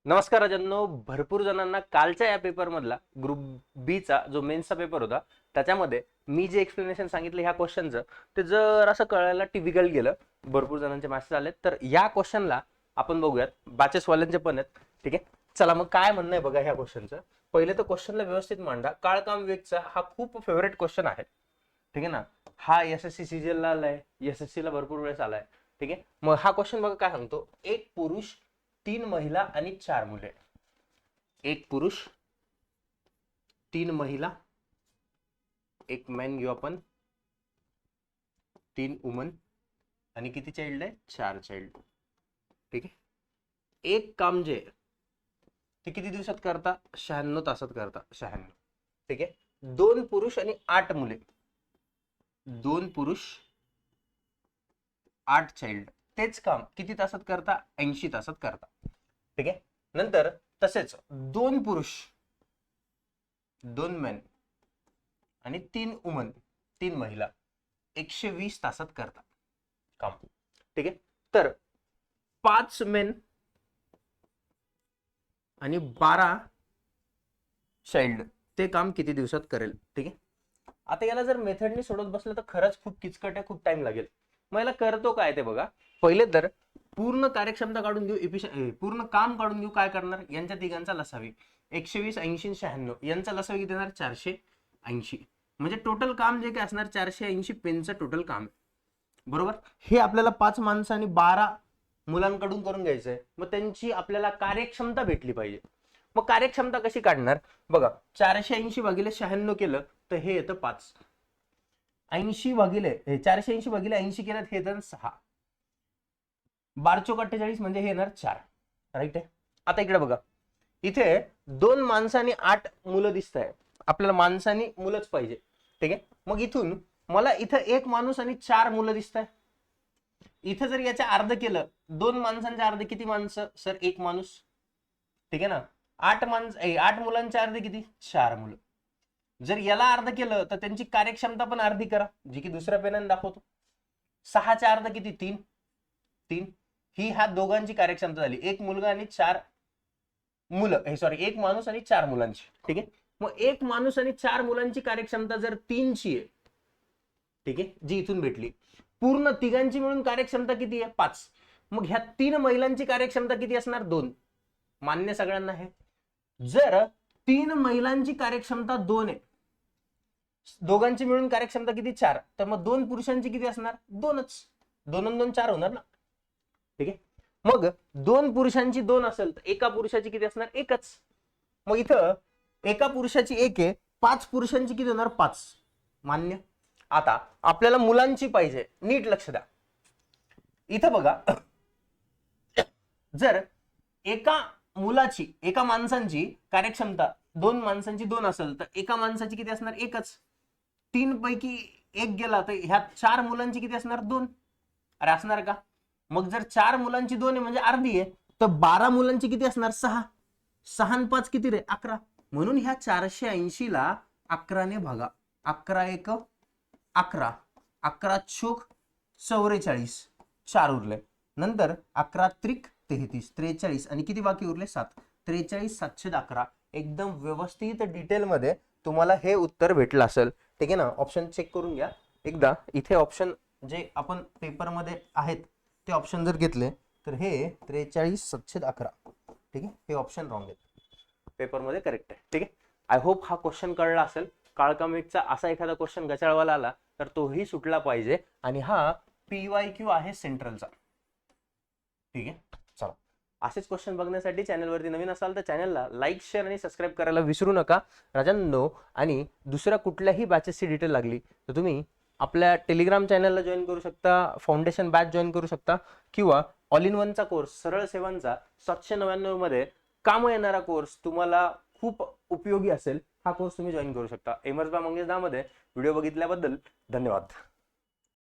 नमस्कार राजांनो, भरपूर जणांना कालच्या या पेपर मधला ग्रुप बी चा जो मेन्सचा पेपर होता त्याच्यामध्ये मी जे एक्सप्लेनेशन सांगितलं ह्या क्वेश्चनचं ते जर असं कळायला टिपिकल गेलं. भरपूर जणांचे मेसेज आले, तर या क्वेश्चनला आपण बघूयात. बॅचेस वाल्यांचे पण आहेत. ठीक आहे, चला मग काय म्हणणं आहे बघा ह्या क्वेश्चनचं. पहिले तर क्वेश्चनला व्यवस्थित मांडा. काळ काम वेगचा हा खूप फेवरेट क्वेश्चन आहे. ठीक आहे ना, हा एसएससी सीजीएल ला आलाय, एसएससी ला भरपूर वेळेस आलाय. ठीक आहे, मग हा क्वेश्चन बघा काय सांगतो. एक पुरुष, 3 महिला आणि 4 मुले. एक पुरुष, 3 महिला, एक मॅन घेऊ आपण, 3 वुमन आणि किती चाइल्ड आहे? 4 चाइल्ड. ठीक आहे, एक काम जे ते किती दिवसात करता? 96 तासात करता. 96. ठीक आहे, 2 पुरुष आणि 8 मुले. 2 पुरुष, 8 चाइल्ड. तेच काम किती तासात करता? 80 तासात करता. ठीक आहे, नंतर तसेच 2 पुरुष, 2 मॅन आणि 3 वुमन, 3 महिला 120 तासात करता काम. ठीक आहे, तर 5 मेन आणि 12 चाइल्ड ते काम किती दिवसात करेल? ठीक आहे, आता याला जर मेथडने सोडत बसलं तर खरंच खूप किचकट आहे, खूप टाइम लागेल. मग याला करतो काय ते बघा. पहिले तर पूर्ण कार्यक्षमता काढून घेऊ, पूर्ण काम काढून घेऊ. काय करणार? यांच्या तिघांचा लसावी 120, 80, 96 यांचा लसावी किती देणार? 480. म्हणजे टोटल काम जे काय असणार 480 पेनचं टोटल काम. बरोबर, हे आपल्याला 5 माणसं आणि 12 मुलांकडून करून घ्यायचं आहे. मग त्यांची आपल्याला कार्यक्षमता भेटली पाहिजे. मग कार्यक्षमता कशी काढणार बघा. 480 भागिले 96 केलं तर हे येतं 5. 80 भागिले 480 भागिले 80 केलं हे येतं 6. 12 चोक 48 म्हणजे हे येणार 4. राईट आहे. आता इकडे बघा, इथे 2 माणसं आणि 8 मुलं दिसत आहे. आपल्याला माणसांनी मुलंच पाहिजे. ठीक आहे, मग इथून मला इथं 1 माणूस आणि 4 मुलं दिसत आहे. इथं जर याच्या अर्ध केलं, 2 माणसांच्या अर्ध किती माणसं? सर 1 माणूस. ठीक आहे ना, 8 मुलांच्या अर्ध किती? 4 मुलं. जर याला अर्ध केलं तर त्यांची कार्यक्षमता पण अर्धी करा, जी की दुसऱ्या पेनाने दाखवतो. 6च्या अर्ध किती? 3. 3 ही ह्या दोघांची कार्यक्षमता झाली. 1 मुलगा आणि 4 मुलं, सॉरी 1 माणूस आणि 4 मुलांची. ठीक आहे, मग 1 माणूस आणि 4 मुलांची कार्यक्षमता जर 3 ची आहे, ठीक आहे, जी इथून भेटली. पूर्ण तिघांची मिळून कार्यक्षमता किती आहे? 5. मग ह्या 3 महिलांची कार्यक्षमता किती असणार? 2. मान्य सगळ्यांना आहे. जर 3 महिलांची कार्यक्षमता 2 आहे, दोघांची मिळून कार्यक्षमता किती? 4. तर मग 2 पुरुषांची किती असणार? 2च. 2 आणि 2 4 होणार ना. ठीक आहे, मग 2 पुरुषांची 2 असेल तर एका पुरुषाची किती असणार? 1च. मग इथं एका पुरुषाची 1 आहे, 5 पुरुषांची किती होणार? 5. मान्य. आता आपल्याला मुलांची पाहिजे. नीट लक्ष द्या. इथं बघा, जर एका माणसांची कार्यक्षमता 2 माणसांची 2 असेल तर एका माणसाची किती असणार? 1च. 3 पैकी 1 गेला तर ह्या 4 मुलांची किती असणार? 2. अरे असणार का? मग जर 4 मुलांची 2 आहे म्हणजे अर्धी आहे, तर 12 मुलांची किती असणार? 6. 6 आणि 5 किती रे? 11. म्हणून ह्या 480 ला 11 ने भागा. 11 एक 11, 11 चोक 44, 4 उरले. नंतर 11 त्रिक 33, 43 आणि किती बाकी उरले? 7. 43 711. एकदम व्यवस्थित डिटेल मध्ये तुम्हाला हे उत्तर भेटलं असेल. ठीक आहे ना, ऑप्शन चेक करून घ्या एकदा. इथे ऑप्शन जे आपण पेपर मध्ये आहेत ते ऑप्शन जर घेतले तर हे 43 711. ठीक आहे, हे ऑप्शन रॉंग आहे, पेपर मध्ये करेक्ट आहे. ठीक आहे, आय होप हा क्वेश्चन कळला असेल. काळकामिकचा असा एखादा क्वेश्चन गचाळवाला आला तर तोही सुटला पाहिजे. आणि हा PYQ आहे सेंट्रलचा. ठीक आहे, चला असेच क्वेश्चन बघण्यासाठी चॅनलवरती नवीन असाल तर चॅनलला लाईक, शेअर आणि सबस्क्राईब करायला विसरू नका राजांनो. आणि दुसऱ्या कुठल्याही बॅचेसची डिटेल लागली तर तुम्ही आपल्या टेलिग्राम चॅनलला जॉईन करू शकता, फाउंडेशन बॅच जॉईन करू शकता, किंवा ऑल इन वनचा कोर्स सरळ सेवांचा 799 मध्ये काम येणारा कोर्स तुम्हाला खूप उपयोगी असेल. हा कोर्स तुम्ही जॉईन करू शकता. एमर्स बा मंगेश दा मध्ये व्हिडिओ बघितल्याबद्दल धन्यवाद.